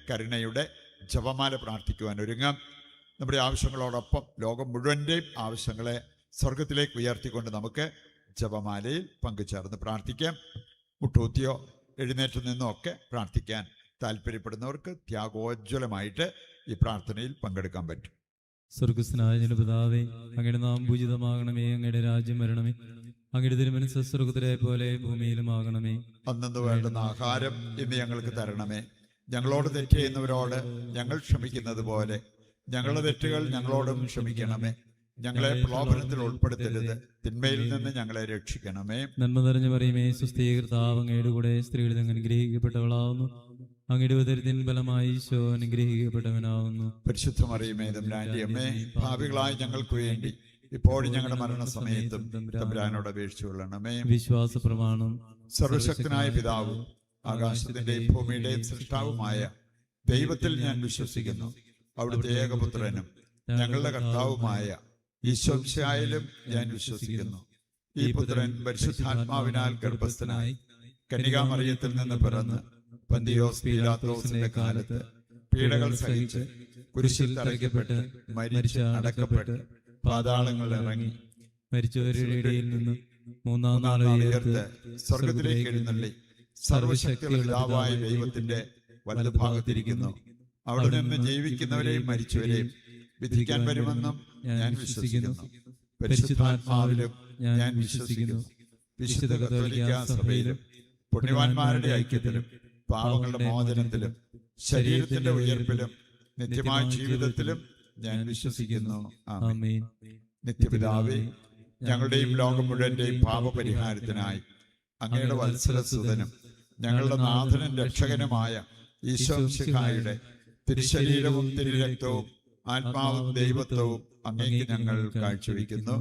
കരുണയുടെ ജപമാല പ്രാർത്ഥിക്കുവാൻ ഒരുങ്ങാം. നമ്മുടെ ആവശ്യങ്ങളോടൊപ്പം ലോകം മുഴുവൻ്റെയും ആവശ്യങ്ങളെ സ്വർഗത്തിലേക്ക് ഉയർത്തിക്കൊണ്ട് നമുക്ക് ജപമാലയിൽ പങ്കുചേർന്ന് പ്രാർത്ഥിക്കാം. മുട്ടൂത്തിയോ എഴുന്നേറ്റ് നിന്നോ ഒക്കെ പ്രാർത്ഥിക്കാൻ താല്പര്യപ്പെടുന്നവർക്ക് ത്യാഗോജ്വലമായിട്ട് ഈ പ്രാർത്ഥനയിൽ പങ്കെടുക്കാൻ പറ്റും. സ്വർഗസ്നായ പിതാവേ, അങ്ങയുടെ നാമം പൂജിതമാകണമേ, അങ്ങയുടെ രാജ്യം വരണമേ, അങ്ങയുടെ തിരുമനസ്സ് സ്വർഗത്തിലെ പോലെ ഭൂമിയിലുമാകണമേ. അന്നു വേണ്ടുന്ന ആഹാരം ഇന്ന് ഞങ്ങൾക്ക് തരണമേ. ഞങ്ങളോട് തെറ്റ് ചെയ്യുന്നവരോട് ഞങ്ങൾ ക്ഷമിക്കുന്നത് പോലെ ഞങ്ങളുടെ തെറ്റുകൾ ഞങ്ങളോടും ക്ഷമിക്കണമേ. ഞങ്ങളെ പ്രലോഭനത്തിൽ ഉൾപ്പെടുത്തരുത്, തിന്മയിൽ നിന്ന് ഞങ്ങളെ രക്ഷിക്കണമേ. നന്മ നിറഞ്ഞ മറിയമേ, സുസ്ഥീ കർത്താവ് അങ്ങയുടെ കൂടെ സ്ത്രീകളിൽ അങ്ങ് അനുഗ്രഹിക്കപ്പെട്ടവളാവുന്നു. അങ്ങയുടെ ഉദരത്തിൻ ഫലമായി ഈശോ അനുഗ്രഹിക്കപ്പെട്ടവനാവുന്നു. പരിശുദ്ധ മറിയമേ, തമ്പുരാന്റെ അമ്മേ, പാപികളായ ഞങ്ങൾക്ക് വേണ്ടി ഇപ്പോഴും ഞങ്ങളുടെ മരണസമയത്തും തമ്പുരാനോട് അപേക്ഷിച്ചുകൊള്ളണമേ. വിശ്വാസ പ്രമാണം. സർവശക്തനായ പിതാവും ആകാശത്തിന്റെയും ഭൂമിയുടെയും സൃഷ്ടാവുമായ ദൈവത്തിൽ ഞാൻ വിശ്വസിക്കുന്നു. അവിടുത്തെ ഏകപുത്രനും ഞങ്ങളുടെ കർത്താവുമായ ഈശോമിശിഹായിലും ഞാൻ വിശ്വസിക്കുന്നു. ഈ പുത്രൻ പരിശുദ്ധാത്മാവിനാൽ ഗർഭസ്ഥനായി കന്യകാമറിയത്തിൽ നിന്ന് പിറന്ന് പന്തിയോസ് പീലാത്തോസിന്റെ കാലത്ത് പീഡകൾ സഹിച്ച് കുരിശിൽ തറയ്ക്കപ്പെട്ട് മരിച്ച് അടക്കപ്പെട്ട് പാതാളങ്ങളിൽ ഇറങ്ങി മരിച്ചവരുടെ ഇടയിൽ നിന്ന് മൂന്നാം നാൾ ഉയർത്ത് സ്വർഗത്തിലേക്ക് എഴുന്നള്ളി സർവശക്തിയുള്ള പിതാവായ ദൈവത്തിന്റെ വലതുഭാഗത്തിരിക്കുന്നു. അവിടെ നിന്ന് ജീവിക്കുന്നവരെയും മരിച്ചവരെയും വിധിക്കാൻ വരുമെന്നും ഞാൻ വിശ്വസിക്കുന്നു. പരിശുദ്ധാത്മാവിലും ഞാൻ വിശ്വസിക്കുന്നു. വിശുദ്ധ കത്തോലിക്കാ സഭയിലും പുണ്യവാന്മാരുടെ ഐക്യത്തിലും പാപങ്ങളുടെ മോചനത്തിലും ശരീരത്തിന്റെ ഉയർപ്പിലും നിത്യമായ ജീവിതത്തിലും ഞാൻ വിശ്വസിക്കുന്നു. ആമേൻ. നിത്യപിതാവേ, ഞങ്ങളുടെയും ലോകം മുഴുവന്റെയും പാപപരിഹാരത്തിനായി അങ്ങയുടെ വത്സലസുതനും ഞങ്ങളുടെ നാഥനും രക്ഷകനുമായ ഈശോമിശിഹായുടെ തിരുശരീരവും തിരുരക്തവും ആത്മാവും ദൈവത്വവും അങ്ങേക്ക് ഞങ്ങൾ കാഴ്ചവെക്കുന്നു.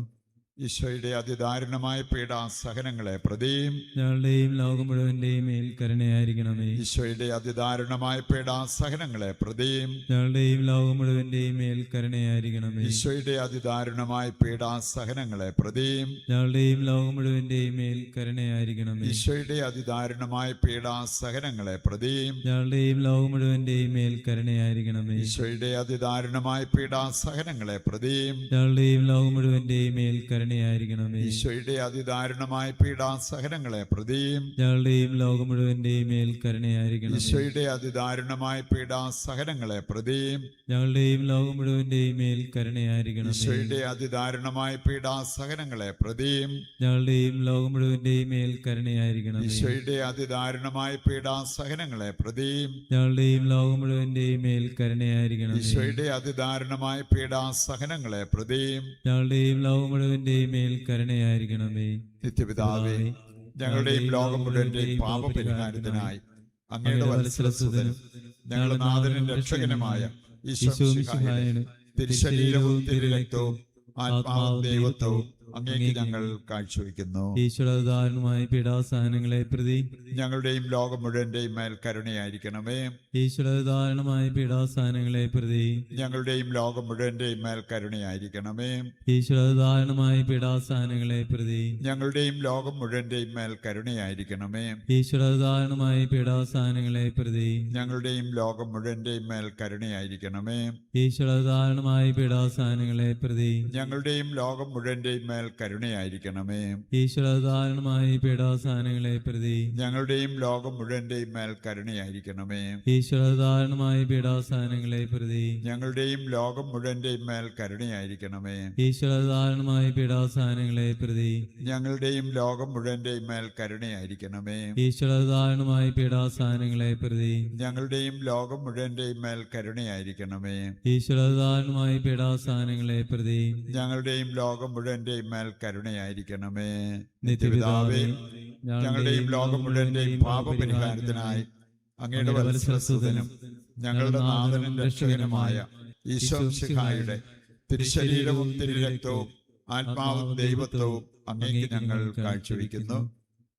ഈശോയുടെ അതിദാരുണമായ പീഡാസഹനങ്ങളെ പ്രതിയും ഞങ്ങളുടെയും ലോകം മുഴുവന്റെയും മേൽ കരുണയായിരിക്കണമേ. ഈശോയുടെ അതിദാരുണമായ പീഡാസഹനങ്ങളെ പ്രതിയും ഞങ്ങളുടെയും ലോകം മുഴുവന്റെയും മേൽ കരുണയായിരിക്കണമേ. ഈശോയുടെ അതിദാരുണമായ പീഡാസഹനങ്ങളെ പ്രതിയും ഞങ്ങളുടെയും ലോകം മുഴുവന്റെയും മേൽ കരുണയായിരിക്കണമേ. ഈശോയുടെ അതിദാരുണമായ പീഡാസഹനങ്ങളെ പ്രതിയും ഞങ്ങളുടെയും ലോകം മുഴുവന്റെയും മേൽ കരുണയായിരിക്കണമേ. ഈശോയുടെ അതിദാരുണമായ പീഡാസഹനങ്ങളെ പ്രതിയും ഞങ്ങളുടെയും ലോകം മുഴുവന്റെയും മേൽ കരുണയായിരിക്കണമേ. ഈശോയുടെ അതിദാരുണമായ പീഡാസഹനങ്ങളെ പ്രതിയും ഞങ്ങളുടെയും ലോകം മുഴുവന്റെയും മേൽ കരുണയായിരിക്കണമേ. ഈശോയുടെ അതിദാരുണമായ പീഡാസഹനങ്ങളെ പ്രതിയും ഞങ്ങളുടെയും ലോകം മുഴുവന്റെയും മേൽ കരുണയായിരിക്കണമേ. ഈശോയുടെ അതിദാരുണമായ പീഡാസഹനങ്ങളെ പ്രതിയും ഞങ്ങളുടെയും ലോകം മുഴുവന്റെയും മേൽ കരുണയായിരിക്കണമേ. ഈശോയുടെ അതിദാരുണമായ പീഡാസഹനങ്ങളെ പ്രതിയും ഞങ്ങളുടെയും ലോകം മുഴുവന്റെയും മേൽ കരുണയായിരിക്കണമേ. ഈശോയുടെ അതിദാരുണമായ പീഡാസഹനങ്ങളെ പ്രതിയും ഞങ്ങളുടെയും ലോകം മുഴുവന്റെയും മേൽ കരുണയായിരിക്കണമേ. നിത്യപിതാവേ, ഞങ്ങളുടെയും ലോകം മുഴുവന്റെയും പാപപരിഹാരത്തിനായി അങ്ങയുടെ വത്സലസുതനും ഞങ്ങളുടെ നാഥനും രക്ഷകനുമായ ഈശോമിശിഹായുടെ തിരുശരീരവും തിരുരക്തവും ആത്മാവും ദൈവത്വവും അങ്ങേക്ക് ഞങ്ങൾ കാഴ്ചവെക്കുന്നു. ഈശ്വരദാരുണമായ പീഡാസഹനങ്ങളെ പ്രതി ഞങ്ങളുടെയും ലോകം മുഴുവന്റെയും മേൽ കരുണയായിരിക്കണമേ. ഈശ്വരദാരുണമായ പീഡാസഹനങ്ങളെ പ്രതി ഞങ്ങളുടെയും ലോകം മുഴുവന്റെയും മേൽ കരുണയായിരിക്കണമേ. ഈശ്വരദാരുണമായ പീഡാസഹനങ്ങളെ പ്രതി ഞങ്ങളുടെയും ലോകം മുഴുവന്റെയും മേൽ കരുണയായിരിക്കണമേ. ഈശ്വരദാരുണമായ പീഡാസഹനങ്ങളെ പ്രതി ഞങ്ങളുടെയും ലോകം മുഴുവന്റെയും മേൽ കരുണയായിരിക്കണമേ. ഈശ്വരദാരുണമായ പീഡാസഹനങ്ങളെ പ്രതി ഞങ്ങളുടെയും ലോകം മുഴുവന്റെയും മേൽ കരുണയായിരിക്കണമേ. ഈശ്വരദാരുണമായ പീഡാസഹനങ്ങളെ പ്രതി ഞങ്ങളുടെയും ലോകം മുഴുവന്റെയും മേൽ കരുണയായിരിക്കണമേ. ഈശ്വരദാരുണമായ പീഡാസഹനങ്ങളെ പ്രതി ഞങ്ങളുടെയും ലോകം മുഴുവന്റെയും മേൽ കരുണയായിരിക്കണമേ. ഈശ്വരദാരുണമായ പീഡാസഹനങ്ങളെ പ്രതി ഞങ്ങളുടെയും ലോകം മുഴുവന്റെയും മേൽ കരുണയായിരിക്കണമേ. ഈശ്വരദാരുണമായ പീഡാസഹനങ്ങളെ പ്രതി ഞങ്ങളുടെയും ലോകം മുഴുവന്റെയും മേൽ കരുണയായിരിക്കണമേ. ഈശ്വരദാരുണമായ പീഡാസഹനങ്ങളെ പ്രതി ഞങ്ങളുടെയും ലോകം മുഴുവന്റെയും മേൽ കരുണയായിരിക്കണമേ. നിത്യപിതാവേ, ഞങ്ങളുടെയും ലോകം മുഴുവന്റെയും പാപപരിഹാരത്തിനായി അങ്ങയുടെ വത്സലസുതനും ഞങ്ങളുടെ നാഥനും രക്ഷകനുമായ ഈശോമിശിഹായുടെ തിരുശരീരവും തിരുരക്തവും ആത്മാവും ദൈവത്വവും അങ്ങേക്ക് ഞങ്ങൾ കാഴ്ചവെക്കുന്നു.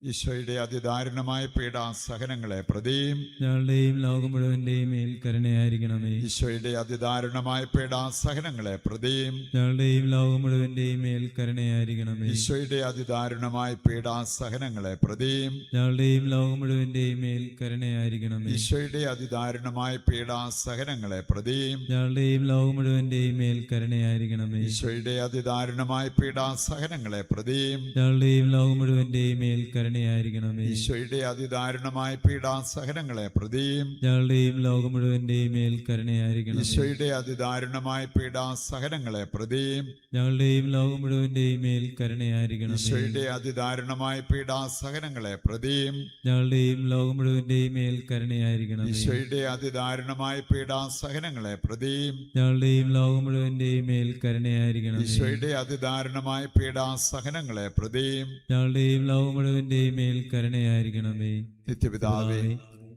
ഈശോയുടെ അതിദാരുണമായ പീഡാസഹനങ്ങളെ പ്രതിയും ഞങ്ങളുടെയും ലോകം മുഴുവന്റെയും മേൽ കരുണയായിരിക്കണമേ. ഈശോയുടെ അതിദാരുണമായ പീഡാസഹനങ്ങളെ പ്രതിയും ഞങ്ങളുടെയും ലോകം മുഴുവന്റെയും മേൽ കരുണയായിരിക്കണമേ. ഈശോയുടെ അതിദാരുണമായ പീഡാസഹനങ്ങളെ പ്രതിയും ഞങ്ങളുടെയും ലോകം മുഴുവന്റെയും മേൽ കരുണയായിരിക്കണമേ. ഈശോയുടെ അതിദാരുണമായ പീഡാസഹനങ്ങളെ പ്രതിയും ഞങ്ങളുടെയും ലോകം മുഴുവന്റെയും മേൽ കരുണയായിരിക്കണമേ. ഈശോയുടെ അതിദാരുണമായ പീഡാസഹനങ്ങളെ പ്രതിയും ഞങ്ങളുടെയും ലോകം മുഴുവന്റെയും മേൽ കരുണയായിരിക്കണമേ. ഈശോയുടെ അതിദാരുണമായ പീഡാസഹനങ്ങളെ പ്രതിയും ഞങ്ങളുടെയും ലോകം മുഴുവന്റെയും മേൽ കരുണയായിരിക്കണമേ. ഈശോയുടെ അതിദാരുണമായ പീഡാസഹനങ്ങളെ പ്രതിയും ഞങ്ങളുടെയും ലോകം മുഴുവന്റെയും മേൽ കരുണയായിരിക്കണമേ. ഈശോയുടെ അതിദാരുണമായ പീഡാസഹനങ്ങളെ പ്രതിയും ഞങ്ങളുടെയും ലോകം മുഴുവന്റെയും മേൽ കരുണയായിരിക്കണമേ. ഈശോയുടെ അതിദാരുണമായ പീഡാസഹനങ്ങളെ പ്രതിയും ഞങ്ങളുടെയും ലോകം മുഴുവന്റെയും മേൽ കരുണയായിരിക്കണമേ. ഈശോയുടെ അതിദാരുണമായ പീഡാസഹനങ്ങളെ പ്രതിയും ഞങ്ങളുടെയും ലോകം മുഴുവന്റെയും മേൽ കരുണയായിരിക്കണമേ. നിത്യപിതാവേ,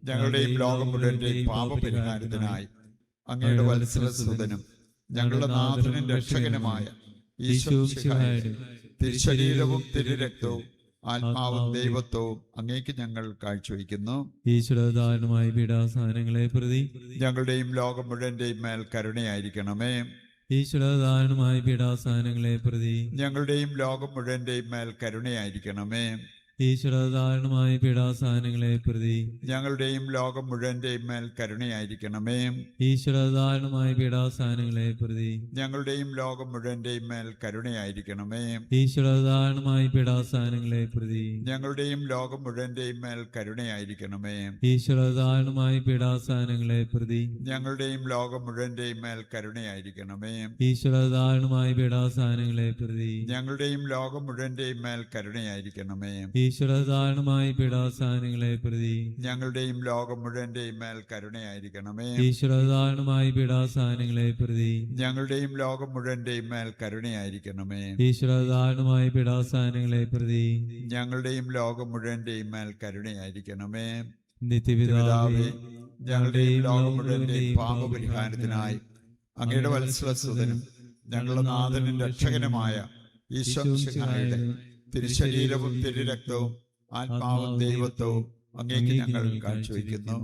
ഞങ്ങളുടെയും ലോകം മുഴുവന്റെയും പാപപരിഹാരത്തിനായി അങ്ങയുടെ വത്സലസുതനും ഞങ്ങളുടെ നാഥനും രക്ഷകനുമായ ഈശോ മിശിഹായുടെ തിരുശരീരവും തിരുരക്തവും ആത്മാവും ദൈവത്വവും അങ്ങേക്ക് ഞങ്ങൾ കാഴ്ചവെക്കുന്നു. ഈശ്വരദാരുണമായ പീഡാസഹനങ്ങളെ പ്രതി ഞങ്ങളുടെയും ലോകം മുഴുവന്റെയും മേൽ കരുണയായിരിക്കണമേ. ഈശ്വരദാരുണമായ പീഡാസഹനങ്ങളെ പ്രതി ഞങ്ങളുടെയും ലോകം മുഴുവന്റെയും മേൽ കരുണയായിരിക്കണമേ. ഈശ്വരദാരുണമായ പീഡാസഹനങ്ങളെ പ്രതി ഞങ്ങളുടെയും ലോകം മുഴുവന്റെയും മേൽ കരുണയായിരിക്കണമേ. ഈശ്വരദാരുണമായ പീഡാസഹനങ്ങളെ പ്രതി ഞങ്ങളുടെയും ലോകം മുഴുവന്റെയും മേൽ കരുണയായിരിക്കണമേ. ഈശ്വരദാരുണമായ പീഡാസഹനങ്ങളെ പ്രതി ഞങ്ങളുടെയും ലോകം മുഴുവന്റെയും മേൽ കരുണയായിരിക്കണമേ. ഈശ്വരദാരുണമായ പീഡാസഹനങ്ങളെ പ്രതി ഞങ്ങളുടെയും ലോകം മുഴുവന്റെയും മേൽ കരുണയായിരിക്കണമേ. ഈശ്വരദാരുണമായ പീഡാസഹനങ്ങളെ പ്രതി ഞങ്ങളുടെയും ലോകം മുഴുവന്റെയും മേൽ കരുണയായിരിക്കണമേ. ഈശ്വരദാരുണമായ പീഡാസഹനങ്ങളെ പ്രതി ഞങ്ങളുടെയും ലോകം മുഴുവന്റെയും മേൽ കരുണയായിരിക്കണമേ. ഈശ്വരദാരുണമായ പീഡാസഹനങ്ങളെ പ്രതി ഞങ്ങളുടെയും ലോകം മുഴുവന്റെയും മേൽ കരുണയായിരിക്കണമേ. ഈശ്വരദാരുണമായ പീഡാസഹനങ്ങളെ പ്രതി ഞങ്ങളുടെയും ലോകം മുഴുവന്റെയും മേൽ കരുണയായിരിക്കണമേ. നിത്യപിതാവേ, ഞങ്ങളുടെയും ലോകം മുഴുവന്റെയും പാപപരിഹാരത്തിനായി അങ്ങയുടെ വത്സലസുതനും ഞങ്ങളുടെ നാഥനും രക്ഷകനുമായ ഈശോ മിശിഹായുടെ തിരുശരീരവും തിരുരക്തവും ആത്മാവും ദൈവത്വവും അങ്ങേക്ക് ഞങ്ങൾ കാഴ്ചവെക്കുന്നു.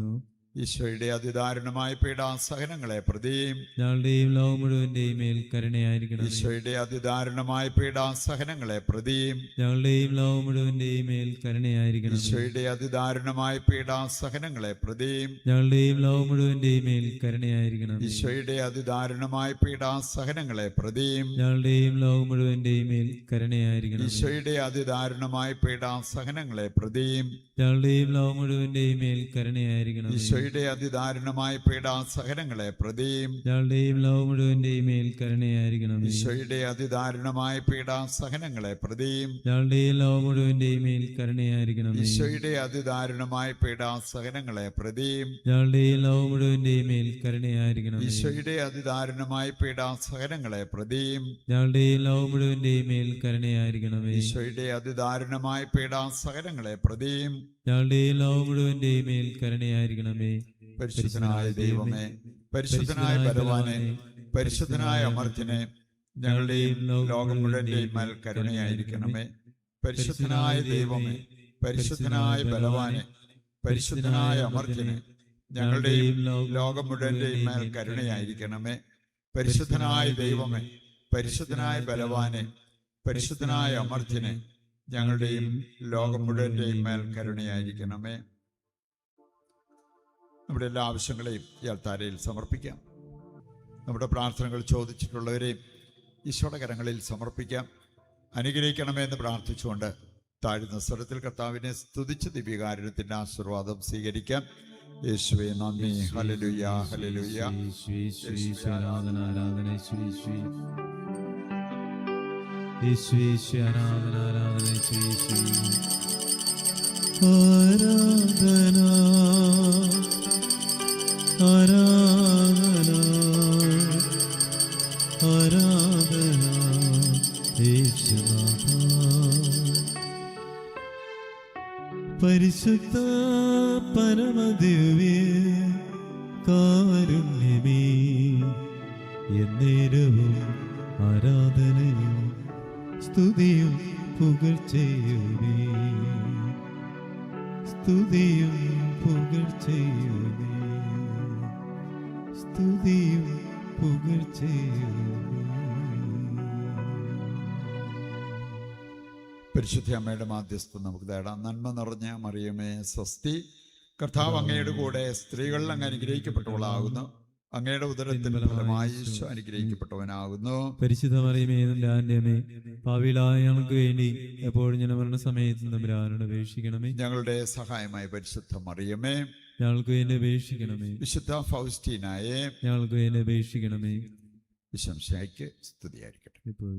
ഈശോയുടെ അതിദാരുണമായ പീഡാസഹനങ്ങളെ പ്രതിയും ഞങ്ങളുടെയും ലോകം മുഴുവന്റെയും മേൽ കരുണയായിരിക്കണം. ഈശോയുടെ അതിദാരുണമായ പീഡാസഹനങ്ങളെ പ്രതിയും ഞങ്ങളുടെയും ലോകം മുഴുവന്റെയും മേൽ കരുണയായിരിക്കണം. ഈശോയുടെ അതിദാരുണമായ പീഡാസഹനങ്ങളെ പ്രതിയും ഞങ്ങളുടെയും ലോകം മുഴുവന്റെയും മേൽ കരുണയായിരിക്കണം. ഈശോയുടെ അതിദാരുണമായ പീഡാസഹനങ്ങളെ പ്രതിയും ഞങ്ങളുടെയും ലോകം മുഴുവന്റെയും മേൽ കരുണയായിരിക്കണം. ഈശോയുടെ അതിദാരുണമായ പീഡാസഹനങ്ങളെ പ്രതിയും ഞങ്ങളുടെയും ലോകം മുഴുവന്റെയും മേൽ കരുണയായിരിക്കണം. ഈശോയുടെ അതിദാരുണമായ പീഡാസഹനങ്ങളെ പ്രതിയും ഞങ്ങളുടെയും ലോകം മുഴുവന്റെയും മേൽ കരുണയായിരിക്കണം. ഈശോയുടെ അതിദാരുണമായ പീഡാസഹനങ്ങളെ പ്രതിയും ഞങ്ങളുടെയും ലോകം മുഴുവന്റെയും മേൽ കരുണയായിരിക്കണം. ഈശോയുടെ അതിദാരുണമായ പീഡാസഹനങ്ങളെ പ്രതിയും ഞങ്ങളുടെയും ലോകം മുഴുവന്റെയും മേൽ കരുണയായിരിക്കണം. ഈശോയുടെ അതിദാരുണമായ പീഡാസഹനങ്ങളെ പ്രതിയും ഞങ്ങളുടെയും ലോകം മുഴുവന്റെയും മേൽ കരുണയായിരിക്കണം. ഈശോയുടെ അതിദാരുണമായ പീഡാസഹനങ്ങളെ പ്രതിയും ഞങ്ങളുടെയും ലോകം മുഴുവന്റെയും മേൽ കരുണയായിരിക്കണമേ. പരിശുദ്ധനായ ദൈവമേ, പരിശുദ്ധനായ ബലവാനെ, പരിശുദ്ധനായ അമർത്യനെ, ഞങ്ങളുടെയും ലോകം മുഴുവന്റെയും മേൽ കരുണയായിരിക്കണമേ. പരിശുദ്ധനായ ദൈവമേ, പരിശുദ്ധനായ ബലവാനെ, പരിശുദ്ധനായ അമർത്യനെ, ഞങ്ങളുടെയും ലോകം മുഴുവന്റെയും മേൽ കരുണയായിരിക്കണമേ. പരിശുദ്ധനായ ദൈവമേ, പരിശുദ്ധനായ ബലവാനെ, പരിശുദ്ധനായ അമർത്യനെ, ഞങ്ങളുടെയും ലോകം മുഴുവന്റെയും മേൽ കരുണയായിരിക്കണമേ. നമ്മുടെ എല്ലാ ആവശ്യങ്ങളെയും ഈ അൾത്താരയിൽ സമർപ്പിക്കാം. നമ്മുടെ പ്രാർത്ഥനകൾ ചോദിച്ചിട്ടുള്ളവരെയും ഈശോയുടെ കരങ്ങളിൽ സമർപ്പിക്കാം. അനുഗ്രഹിക്കണമെന്ന് പ്രാർത്ഥിച്ചുകൊണ്ട് താഴ്ന്ന സ്വരത്തിൽ കർത്താവിനെ സ്തുതിച്ച് ദിവ്യകാരുണ്യത്തിന്റെ ആശീർവാദം സ്വീകരിക്കാം. യേശുവേ നന്ദി. Hallelujah, hallelujah. ആരാധന, ആരാധന, യേശുവേ ആരാധന, ആരാധന, ആരാധന, ആരാധന, ആരാധന, യേശുനാഥ. പരിശുദ്ധ പരമദിവ്യ കാരുണ്യമേ, എന്നേരവും ആരാധനയും സ്തുതിയും പുകഴ്ചയുമേ. സ്തുതിയും പുകഴ്ചയുമേ, സ്തുതിയും പുകഴ്ചയുമേ. പരിശുദ്ധ അമ്മയുടെ മാധ്യസ്ഥം നമുക്ക് തേടാം. നന്മ നിറഞ്ഞ മറിയമേ സ്വസ്തി, കർത്താവ് അങ്ങയുടെ കൂടെ സ്ത്രീകൾ അങ്ങ് അനുഗ്രഹിക്കപ്പെട്ടവളാകുന്നു. അങ്ങയുടെ ഉദരത്തിൻ ഫലമായി ഈശോ അനുഗ്രഹിക്കപ്പെട്ടവനാകുന്നു. പരിശുദ്ധ മറിയമേ തമ്പുരാന്റെ അമ്മേ, പാപികളായ ഞങ്ങൾക്ക് വേണ്ടി എപ്പോഴും ഞാൻ മരണസമയത്ത് തമ്പുരാനോട് അപേക്ഷിക്കണമേ. ഞങ്ങളുടെ സഹായമായ പരിശുദ്ധ മറിയമേ, ഞങ്ങൾക്ക് വേണ്ടി അപേക്ഷിക്കണമേ. വിശുദ്ധ ഫൗസ്റ്റീനായെ, ഞങ്ങൾക്ക് വേണ്ടി അപേക്ഷിക്കണമേ. വിശംശയ്ക്ക് സ്തുതിയായിരിക്കട്ടെ. ഇപ്പോഴും